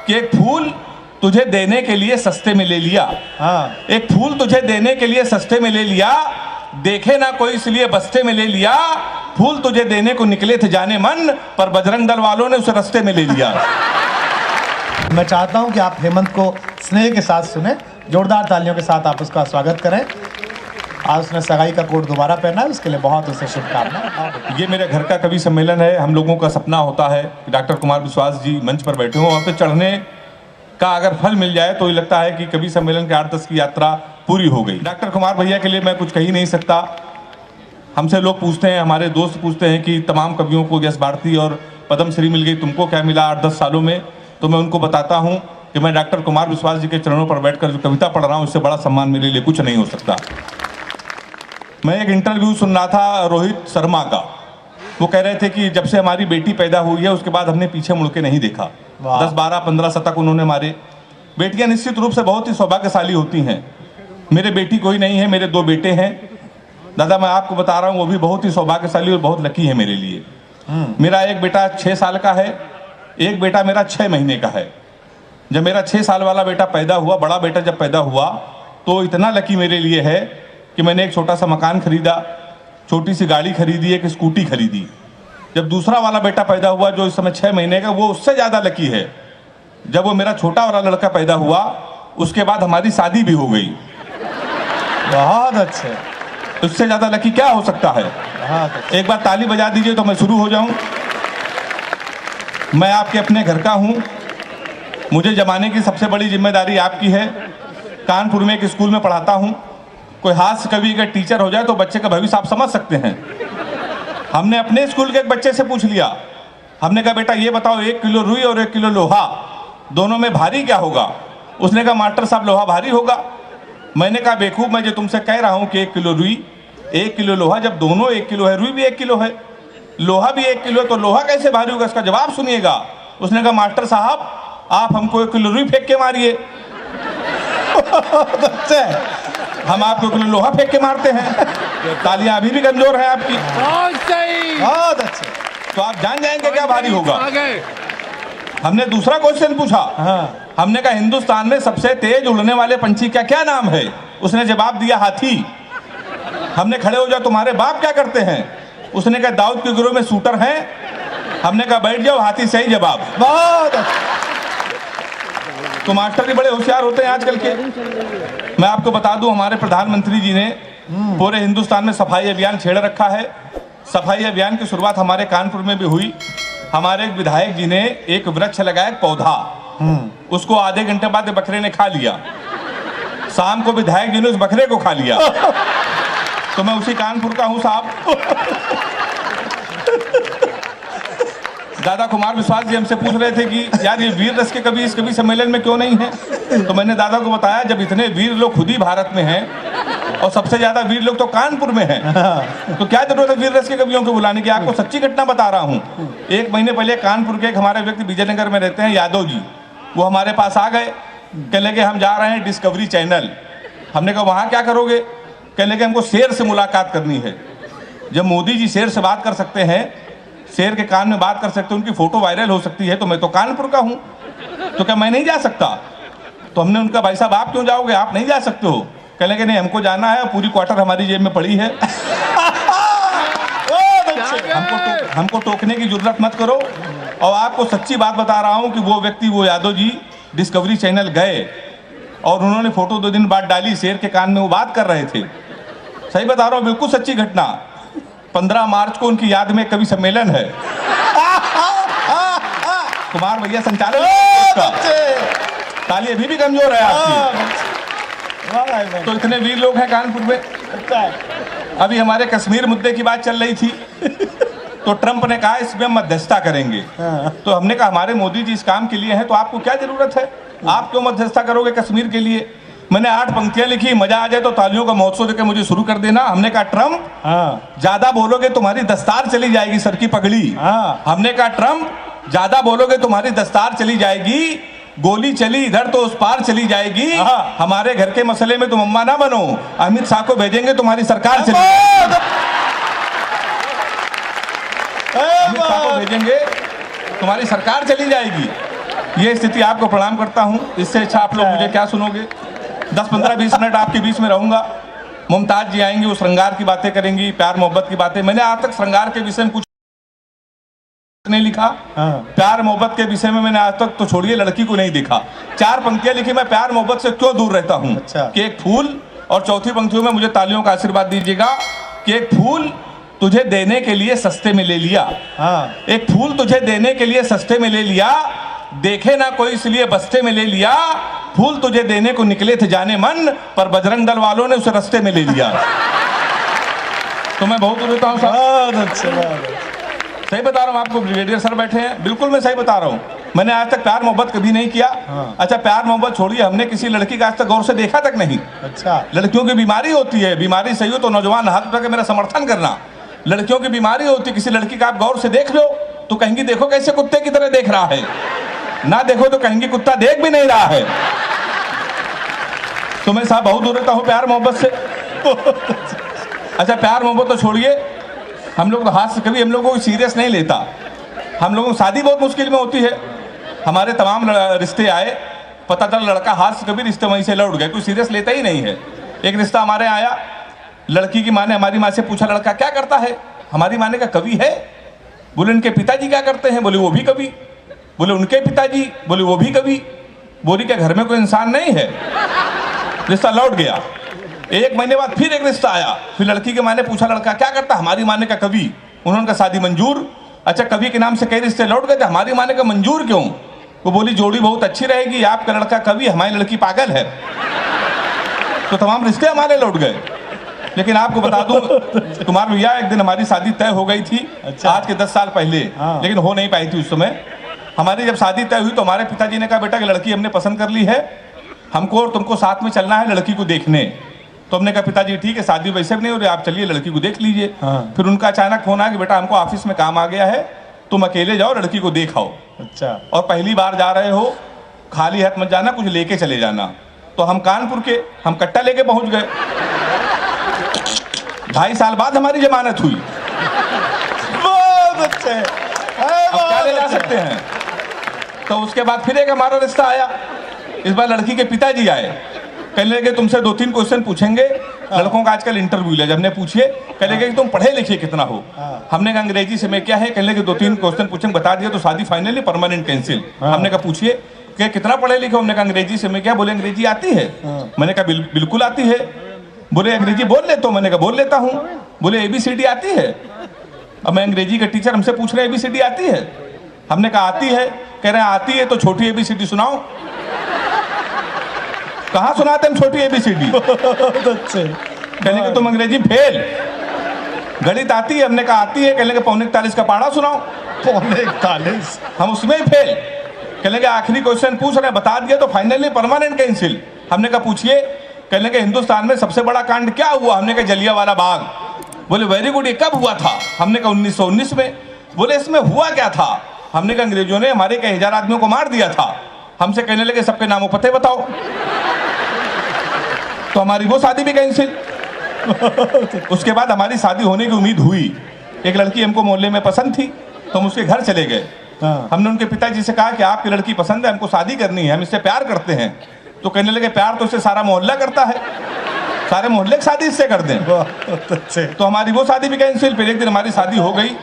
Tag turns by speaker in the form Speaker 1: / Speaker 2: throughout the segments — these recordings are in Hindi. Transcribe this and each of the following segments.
Speaker 1: कि एक फूल तुझे देने के लिए सस्ते में ले लिया।
Speaker 2: हाँ,
Speaker 1: एक फूल तुझे देने के लिए सस्ते में ले लिया, देखे ना कोई इसलिए बस्ते में ले लिया। फूल तुझे देने को निकले थे जाने मन, पर बजरंग दल वालों ने उसे रास्ते में ले लिया।
Speaker 2: मैं चाहता हूं कि आप हेमंत को स्नेह के साथ सुने, जोरदार तालियों के साथ आप उसका स्वागत करें। आज उसने सगाई का कोट दोबारा पहना है, उसके लिए बहुत उसे शुभकामनाएं।
Speaker 1: ये मेरे घर का कवि सम्मेलन है। हम लोगों का सपना होता है कि डॉक्टर कुमार विश्वास जी मंच पर बैठे हों, वहाँ पे चढ़ने का अगर फल मिल जाए तो ये लगता है कि कवि सम्मेलन के 8-10 की यात्रा पूरी हो गई। डॉक्टर कुमार भैया के लिए मैं कुछ कह ही नहीं सकता। हमसे लोग पूछते हैं, हमारे दोस्त पूछते हैं कि तमाम कवियों को यश भारती और पद्मश्री मिल गई, तुमको क्या मिला 8-10 सालों में? तो मैं उनको बताता हूँ कि मैं डॉक्टर कुमार विश्वास जी के चरणों पर बैठकर जो कविता पढ़ रहा हूँ, इससे बड़ा सम्मान मेरे लिए कुछ नहीं हो सकता। मैं एक इंटरव्यू सुन रहा था रोहित शर्मा का। वो कह रहे थे कि जब से हमारी बेटी पैदा हुई है उसके बाद हमने पीछे मुड़ के नहीं देखा। 10, 12, 15 शतक उन्होंने मारे। बेटियां निश्चित रूप से बहुत ही सौभाग्यशाली होती हैं। मेरे बेटी कोई नहीं है, मेरे 2 बेटे हैं। दादा मैं आपको बता रहा हूँ, वो भी बहुत ही सौभाग्यशाली और बहुत लकी है मेरे लिए। मेरा एक बेटा 6 साल का है, एक बेटा मेरा 6 महीने का है। जब मेरा 6 साल वाला बेटा पैदा हुआ, बड़ा बेटा जब पैदा हुआ, तो इतना लकी मेरे लिए है कि मैंने एक छोटा सा मकान खरीदा, छोटी सी गाड़ी खरीदी, एक स्कूटी खरीदी। जब दूसरा वाला बेटा पैदा हुआ जो इस समय 6 महीने का, वो उससे ज़्यादा लकी है। जब वो मेरा छोटा वाला लड़का पैदा हुआ, उसके बाद हमारी शादी भी हो गई।
Speaker 2: बहुत अच्छे।
Speaker 1: उससे ज़्यादा लकी क्या हो सकता है?
Speaker 2: बहुत अच्छे।
Speaker 1: एक बार ताली बजा दीजिए तो मैं शुरू हो जाऊं। मैं आपके अपने घर का हूं। मुझे जमाने की सबसे बड़ी जिम्मेदारी आपकी है। कानपुर में एक स्कूल में पढ़ाता हूं। कोई हास्य कवि का टीचर हो जाए तो बच्चे का भविष्य आप समझ सकते हैं। हमने अपने स्कूल के एक बच्चे से पूछ लिया, हमने कहा बेटा ये बताओ 1 किलो रुई और 1 किलो लोहा दोनों में भारी क्या होगा? उसने कहा मास्टर साहब लोहा भारी होगा। मैंने कहा बेवकूफ, मैं जो तुमसे कह रहा हूं कि 1 किलो रुई 1 किलो लोहा, जब दोनों 1 किलो है, रुई भी 1 किलो है, लोहा भी 1 किलो है, तो लोहा कैसे भारी होगा? इसका जवाब सुनिएगा। उसने कहा मास्टर साहब आप हमको 1 किलो रुई फेंक के मारिए। हम आपको 1 किलो लोहा फेंक के मारते हैं। तालियां अभी भी कमजोर है आपकी।
Speaker 3: बहुत सही,
Speaker 2: बहुत अच्छे।
Speaker 1: तो आप जान जाएंगे क्या भारी होगा। हमने दूसरा क्वेश्चन पूछा।
Speaker 2: हाँ,
Speaker 1: हमने कहा हिंदुस्तान में सबसे तेज उड़ने वाले पंछी का क्या नाम है? उसने जवाब दिया हाथी। हमने खड़े हो जाओ तुम्हारे बाप क्या करते हैं? उसने कहा दाऊद के गिरोह में शूटर हैं। हमने कहा बैठ जाओ, हाथी सही जवाब।
Speaker 2: बहुत अच्छे।
Speaker 1: तो मास्टर भी बड़े होशियार होते हैं आजकल के। मैं आपको बता दूं, हमारे प्रधानमंत्री जी ने पूरे हिंदुस्तान में सफाई अभियान छेड़ रखा है। सफाई अभियान की शुरुआत हमारे कानपुर में भी हुई। हमारे एक विधायक जी ने एक वृक्ष लगाया, पौधा, उसको आधे घंटे बाद बकरे ने खा लिया। शाम को विधायक जी ने उस बकरे को खा लिया। तो मैं उसी कानपुर का हूं साहब। दादा कुमार विश्वास जी हमसे पूछ रहे थे कि यार ये वीर रस के कवि इस कवि सम्मेलन में क्यों नहीं है? तो मैंने दादा को बताया जब इतने वीर लोग खुद ही भारत में हैं और सबसे ज्यादा वीर लोग तो कानपुर में हैं, तो क्या जरूरत है वीर रस के कवियों को बुलाने की? आपको सच्ची घटना बता रहा हूँ। 1 महीने पहले कानपुर के एक हमारे व्यक्ति विजयनगर में रहते हैं, यादव जी, वो हमारे पास आ गए। कहने लगे हम जा रहे हैं डिस्कवरी चैनल। हमने कहा वहाँ क्या करोगे? कहने लगे हमको शेर से मुलाकात करनी है। जब मोदी जी शेर से बात कर सकते हैं, शेर के कान में बात कर सकते हैं, उनकी फोटो वायरल हो सकती है, तो मैं तो कानपुर का हूँ, तो क्या मैं नहीं जा सकता? तो हमने उनका भाई साहब आप क्यों जाओगे, आप नहीं जा सकते हो? कहने लगे नहीं हमको जाना है, पूरी क्वार्टर हमारी जेब में पड़ी है। हमको टोकने की जरूरत मत करो। और आपको सच्ची बात बता रहा हूँ कि वो व्यक्ति, वो यादव जी डिस्कवरी चैनल गए और उन्होंने फोटो 2 दिन बाद डाली, शेर के कान में वो बात कर रहे थे। सही बता रहा हूँ, बिल्कुल सच्ची घटना। 15 मार्च को उनकी याद में कवि सम्मेलन है। कुमार भैया संचालक। ताली अभी भी कमजोर है आपकी। तो इतने वीर लोग हैं कानपुर में। अभी हमारे कश्मीर मुद्दे की बात चल रही थी, तो ट्रंप ने कहा इसमें मध्यस्थता करेंगे। तो हमने कहा हमारे मोदी जी इस काम के लिए हैं, तो आपको क्या जरूरत है? आप क्यों मध्यस्थता करोगे कश्मीर के लिए? मैंने 8 पंक्तियां लिखी, मजा आ जाए तो तालियों का महोत्सव देकर मुझे शुरू कर देना। हमने कहा ट्रंप ज्यादा बोलोगे तुम्हारी दस्तार चली जाएगी, सर की पगड़ी। हमने कहा ट्रंप ज्यादा बोलोगे तुम्हारी दस्तार चली जाएगी, गोली चली इधर तो उस पार चली जाएगी। हमारे घर के मसले में तुम अम्मा ना बनो, अमित शाह को भेजेंगे तुम्हारी सरकार चली जाएगी। अमित शाह को भेजेंगे तुम्हारी सरकार चली जाएगी। ये स्थिति आपको प्रणाम करता हूँ। इससे अच्छा आप लोग मुझे क्या सुनोगे? 10, 15, 20 मिनट आपके बीच में रहूंगा। मुमताज जी आएंगी, वो श्रृंगार की बातें करेंगी, प्यार मोहब्बत की बातें। मैंने आज तक श्रृंगार के विषय में कुछ नहीं लिखा। प्यार मोहब्बत के विषय में मैंने आज तक, तो छोड़िए, लड़की को नहीं देखा। 4 पंक्तियां लिखी, मैं प्यार मोहब्बत से क्यों दूर रहता हूँ।
Speaker 2: अच्छा।
Speaker 1: कि एक फूल, और चौथी पंक्तियों में मुझे तालियों का आशीर्वाद दीजिएगा, कि एक फूल तुझे देने के लिए सस्ते में ले लिया। एक फूल तुझे देने के लिए सस्ते में ले लिया, देखे ना कोई इसलिए बस्ते में ले लिया। फूल तुझे देने को निकले थे जाने मन, पर बजरंग दल वालों ने उसे रास्ते में ले लिया। तो मैं बहुत देता हूँ साहब, सही बता रहा हूँ आपको। ब्रिगेडियर सर बैठे हैं, बिल्कुल मैं सही बता रहा हूँ। मैंने आज तक प्यार मोहब्बत कभी नहीं किया। अच्छा, प्यार मोहब्बत छोड़िए, हमने किसी लड़की का आज तक गौर से देखा तक नहीं।
Speaker 2: अच्छा।
Speaker 1: लड़कियों की बीमारी होती है, बीमारी सही हो तो नौजवान हाथ उठा के मेरा समर्थन करना। लड़कियों की बीमारी होती है, किसी लड़की का आप गौर से देख लो तो कहेंगी देखो कैसे कुत्ते की तरह देख रहा है, ना देखो तो कहेंगी कुत्ता देख भी नहीं रहा है। तो मैं साहब बहुत दूर रहता हूँ प्यार मोहब्बत से। अच्छा, प्यार मोहब्बत तो छोड़िए, हम लोग तो हाथ से कभी हम लोगों को सीरियस नहीं लेता। हम लोगों को शादी बहुत मुश्किल में होती है। हमारे तमाम रिश्ते आए, पता चला लड़का हाथ से कभी रिश्ते वहीं से लौट गए, कोई सीरियस लेता ही नहीं है। एक रिश्ता हमारे आया, लड़की की माँ ने हमारी माँ से पूछा लड़का क्या करता है। हमारी माँ ने कहा कवि है। बोले उनके पिताजी क्या करते हैं। बोले वो भी कवि। बोले उनके पिताजी। बोले वो भी कवि। बोली क्या घर में कोई इंसान नहीं है। रिश्ता लौट गया। 1 महीने बाद फिर एक रिश्ता आया, फिर लड़की की माँ ने पूछा लड़का क्या करता। हमारी माँ ने कहा कवि। उन्होंने कहा शादी मंजूर। अच्छा, कवि के नाम से कई रिश्ते लौट गए थे, हमारी माँ ने कहा मंजूर क्यों। वो बोली जोड़ी बहुत अच्छी रहेगी, आपका लड़का कवि, हमारी लड़की पागल है। तो तमाम रिश्ते हमारे लौट गए। लेकिन आपको बता दूं कुमार भैया, एक दिन हमारी शादी तय हो गई थी।
Speaker 2: अच्छा।
Speaker 1: आज के 10 साल पहले। लेकिन हो नहीं पाई थी उस समय। हमारी जब शादी तय हुई तो हमारे पिताजी ने कहा बेटा कि लड़की हमने पसंद कर ली है, हमको और तुमको साथ में चलना है लड़की को देखने। तो हमने कहा पिताजी ठीक है, शादी वैसे भी नहीं हो रही, आप चलिए लड़की को देख लीजिए। फिर उनका अचानक फोन आया कि बेटा हमको ऑफिस में काम आ गया है, तुम अकेले जाओ लड़की को देख आओ।
Speaker 2: अच्छा।
Speaker 1: और पहली बार जा रहे हो, खाली हाथ मत जाना, कुछ लेके चले जाना। तो हम कानपुर के, हम कट्टा लेके पहुंच गए। 2.5 साल बाद हमारी जमानत हुई।
Speaker 2: बहुत अच्छे।
Speaker 1: अब क्या ले जा सकते हैं। तो उसके बाद फिर एक हमारा रिश्ता आया। इस बार लड़की के पिताजी आए, कहने लगे तुमसे 2-3 क्वेश्चन पूछेंगे। लड़कों का आजकल इंटरव्यू ले, जब हमने पूछे कहने लगे कि तुम पढ़े लिखे कितना हो। हमने कहा अंग्रेजी से मैं क्या है। कहने लगे 2-3 क्वेश्चन पूछेंगे, बता दिया तो शादी फाइनली परमानेंट कैंसिल। हमने कहा पूछिए कि कितना पढ़े लिखे। हमने कहा अंग्रेजी से मैं क्या। बोले अंग्रेजी आती है। मैंने कहा बिल्कुल आती है। बोले अंग्रेजी बोल लेते हो। मैंने कहा बोल लेता हूँ। बोले ABCD आती है। अब मैं अंग्रेजी का टीचर, हमसे पूछ रहे ABCD आती है। हमने कहा आती है। कह रहे हैं आती है तो छोटी ABCD सुनाओ। कहाँ सुनाते हम छोटी ABCD। कहने के तुम अंग्रेजी फेल। गणित आती है। हमने कहा आती है। कहने के 41 का पहाड़ा सुनाओ।
Speaker 2: 41
Speaker 1: हम उसमें ही फेल। कहने के आखिरी क्वेश्चन पूछ रहे हैं, बता दिया तो फाइनली परमानेंट कैंसिल। हमने कहा पूछिए। कहने के हिंदुस्तान में सबसे बड़ा कांड क्या हुआ। हमने कहा जलियांवाला बाग। बोले वेरी गुड, ये कब हुआ था। हमने कहा 1919 में। बोले इसमें हुआ क्या था। हमने कहा अंग्रेजों ने हमारे कई 1000 आदमियों को मार दिया था। हमसे कहने लगे सबके नामों पते बताओ। तो हमारी वो शादी भी कैंसिल। उसके बाद हमारी शादी होने की उम्मीद हुई। एक लड़की हमको मोहल्ले में पसंद थी, तो हम उसके घर चले गए। हमने उनके पिताजी से कहा कि आपकी लड़की पसंद है, हमको शादी करनी है, हम इससे प्यार करते हैं। तो कहने लगे प्यार तो इससे सारा मोहल्ला करता है, सारे मोहल्ले की शादी इससे कर दें। तो हमारी वो शादी भी कैंसिल। फिर एक दिन हमारी शादी हो गई।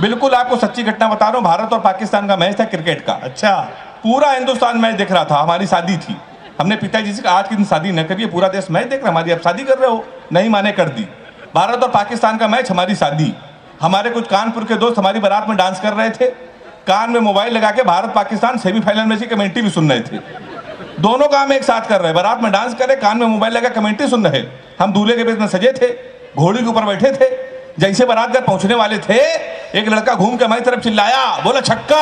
Speaker 1: बिल्कुल आपको सच्ची घटना बता रहा हूँ, भारत और पाकिस्तान का मैच था क्रिकेट का।
Speaker 2: अच्छा।
Speaker 1: पूरा हिंदुस्तान मैच देख रहा था, हमारी शादी थी। हमने पिताजी से कहा आज के दिन शादी न करिए, पूरा देश मैच देख रहा है, हमारी आप शादी कर रहे हो। नहीं माने, कर दी। भारत और पाकिस्तान का मैच, हमारी शादी। हमारे कुछ कानपुर के दोस्त हमारी बारात में डांस कर रहे थे, कान में मोबाइल लगा के भारत पाकिस्तान सेमीफाइनल मैच की कमेंट्री भी सुन रहे थे। दोनों काम एक साथ कर रहे, बारात में डांस कर रहे, कान में मोबाइल लगा कमेंट्री सुन रहे। हम दूल्हे के बेस में सजे थे, घोड़ी के ऊपर बैठे थे। जैसे बारात घर पहुंचने वाले थे, एक लड़का घूम के हमारी तरफ चिल्लाया, बोला छक्का।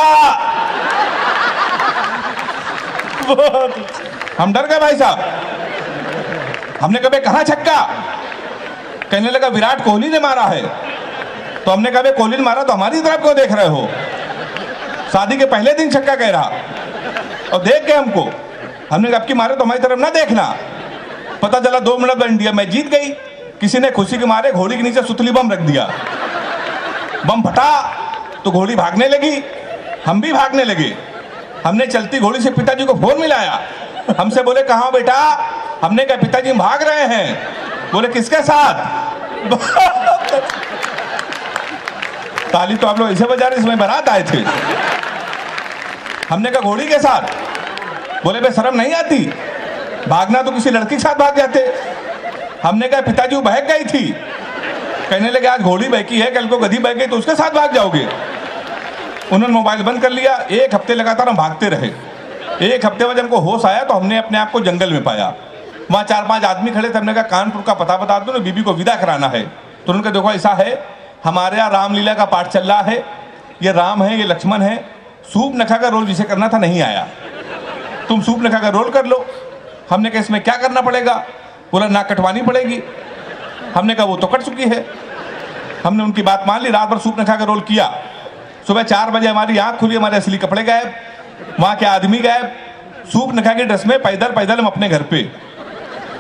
Speaker 1: हम डर गए भाई साहब। हमने कहा कहाँ छक्का। कहने लगा विराट कोहली ने मारा है। तो हमने कहा कोहली ने मारा तो हमारी तरफ क्यों देख रहे हो। शादी के पहले दिन छक्का कह रहा और देख के हमको। हमने कहा अब की मारे तो हमारी तरफ ना देखना। पता चला 2 मिनट में इंडिया मैच जीत गई। किसी ने खुशी के मारे घोड़ी के नीचे सुतली बम रख दिया। बम फटा तो घोड़ी भागने लगी, हम भी भागने लगे। हमने चलती घोड़ी से पिताजी को फोन मिलाया, हमसे बोले कहाँ हो बेटा? हमने कहा पिताजी भाग रहे हैं। बोले किसके साथ? ताली तो आप लोग ऐसे बजा रहे इसमें बारात आए थे। हमने कहा घोड़ी के साथ। बोले बे शर्म नहीं आती? भागना तो किसी लड़की के साथ भाग जाते। हमने कहा पिताजी वो बहक गई थी। कहने लगे आज घोड़ी बहकी है, कल को गधी बह गई तो उसके साथ भाग जाओगे। उन्होंने मोबाइल बंद कर लिया। एक हफ्ते लगातार हम भागते रहे। एक हफ्ते बाद हमको होश आया तो हमने अपने आप को जंगल में पाया। वहाँ 4-5 आदमी खड़े थे। हमने कहा कानपुर का पता बता दो ना, बीबी को विदा कराना है। तो उन्होंने कहा देखो ऐसा है, हमारे यहाँ रामलीला का पाठ चल रहा है, ये राम है ये लक्ष्मण है, सूप नखा का रोल जिसे करना था नहीं आया, तुम सूप नखा का रोल कर लो। हमने कहा इसमें क्या करना पड़ेगा? बोला नाक कटवानी पड़ेगी। हमने कहा वो तो कट चुकी है। हमने उनकी बात मान ली, रात भर सूप नखा का रोल किया। सुबह 4 बजे हमारी आंख खुली, हमारे असली कपड़े गायब, वहाँ के आदमी गायब, सूप नखा के ड्रेस में पैदल पैदल हम अपने घर पे।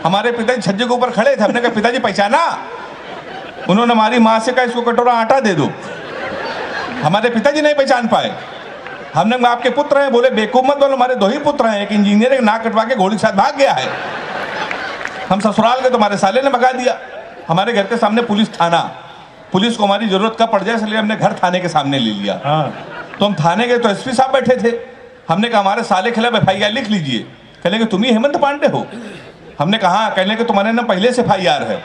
Speaker 1: हमारे पिताजी छज्जे के ऊपर खड़े थे। हमने कहा पिताजी पहचाना? उन्होंने हमारी माँ से कहा इसको कटोरा आटा दे दो। हमारे पिताजी नहीं पहचान पाए। हमने कहा आपके पुत्र हैं? बोले बेवकूफ मत बोलो, हमारे 2 ही पुत्र हैं, एक इंजीनियर एक नाक कटवा के घोड़ी के साथ भाग गया है। हम ससुराल गए तो हमारे साले ने भगा दिया। हमारे घर के सामने पुलिस थाना, पुलिस को हमारी जरूरत कब पड़ जाए इसलिए हमने घर थाने के सामने ले लिया। तो हम थाने गए तो एसपी साहब बैठे थे। हमने कहा हमारे साले खिलाफ FIR लिख लीजिए। कहने कि तुम ही हेमंत पांडे हो? हमने कहा कहने कि तुम्हारे ना पहले से FIR है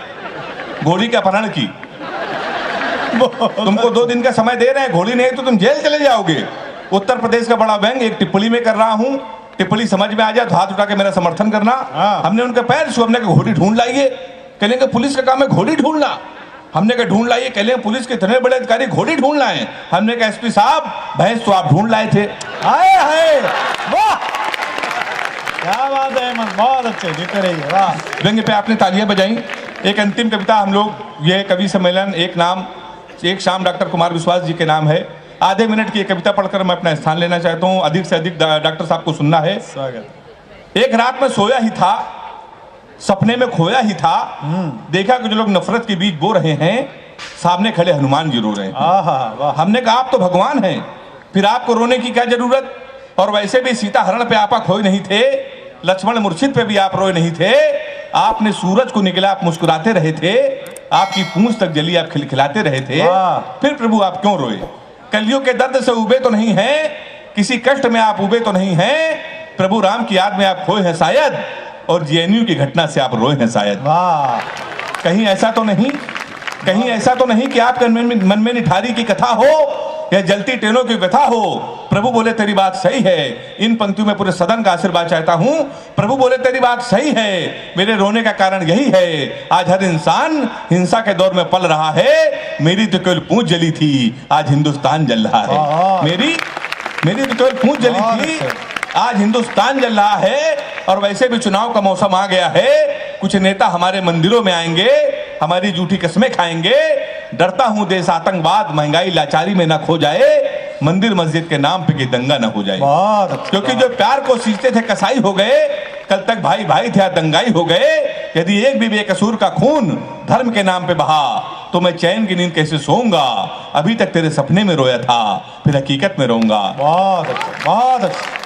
Speaker 1: घोड़ी के अपहरण की, तुमको 2 दिन का समय दे रहे हैं, घोड़ी नहीं तो तुम जेल चले जाओगे। उत्तर प्रदेश का बड़ा व्यंग एक टिप्पणी में कर रहा हूँ, टिप्पणी समझ में आ जाए तो हाथ उठा के मेरा समर्थन करना। हमने उनके पैर छू, हमने कहा घोड़ी ढूंढ लाइए। कहने कि पुलिस का काम है घोड़ी ढूंढना। हमने कहा ढूंढ लाइए। कहले पुलिस के इतने बड़े अधिकारी घोड़ी ढूंढ लाए। हमने कहा एसपी साहब भैंस तो आप ढूंढ लाए थे।
Speaker 2: हाय हाय वाह, क्या बात है हेमंत, बहुत अच्छे, जीते रहिए, वाह।
Speaker 1: व्यंग्य पे आपने तालियां बजाई। एक अंतिम कविता हम लोग, ये कवि सम्मेलन एक शाम डॉक्टर कुमार विश्वास जी के नाम है। आधे मिनट की एक कविता पढ़कर मैं अपना स्थान लेना चाहता हूँ। अधिक से अधिक डॉक्टर साहब को सुनना है।
Speaker 2: स्वागत।
Speaker 1: एक रात में सोया ही था, सपने में खोया ही था, देखा कि जो लोग नफरत के बीच बो रहे हैं, सामने खड़े हनुमान जी रो रहे हैं। हमने कहा आप तो भगवान हैं, फिर आपको रोने की क्या जरूरत? और वैसे भी सीता हरण पे आपा खोए नहीं थे, लक्ष्मण मुर्शिद पे भी आप रोए नहीं थे। आपने सूरज को निकला, आप मुस्कुराते रहे थे, आपकी पूंछ तक जली, आप खिलखिलाते रहे थे। फिर प्रभु आप क्यों रोए? कलियों के दर्द से उबे तो नहीं हैं, किसी कष्ट में आप उबे तो नहीं हैं, प्रभु राम की याद में आप खोए हैं शायद, और JNU की घटना से आप रोए हैं शायद। कहीं ऐसा तो नहीं, कहीं ऐसा तो नहीं कि आपके मन में निठारी की कथा हो या जलती ट्रेनों की व्यथा हो। प्रभु बोले तेरी बात सही है। इन पंक्तियों में पूरे सदन का आशीर्वाद चाहता हूं। प्रभु बोले तेरी बात सही है, मेरे रोने का कारण यही है, आज हर इंसान हिंसा के दौर में पल रहा है। मेरी तो केवल पूंछ जली थी, आज हिंदुस्तान जल रहा है। मेरी तो केवल पूंछ जली थी, आज हिंदुस्तान जल रहा है। और वैसे भी चुनाव का मौसम आ गया है, कुछ नेता हमारे मंदिरों में आएंगे, हमारी झूठी कस्में खाएंगे। डरता हूं देश आतंकवाद महंगाई लाचारी में ना खो जाए, मंदिर मस्जिद के नाम पे कि दंगा ना हो जाए। क्योंकि जो प्यार को सींचते थे कसाई हो गए, कल तक भाई भाई थे दंगाई हो गए। यदि एक भी बेकसूर का खून धर्म के नाम पे बहा, तो मैं चैन की नींद कैसे सोऊंगा? अभी तक तेरे सपने में रोया था, फिर हकीकत में रोऊंगा।
Speaker 2: बहुत अच्छा, बहुत अच्छा।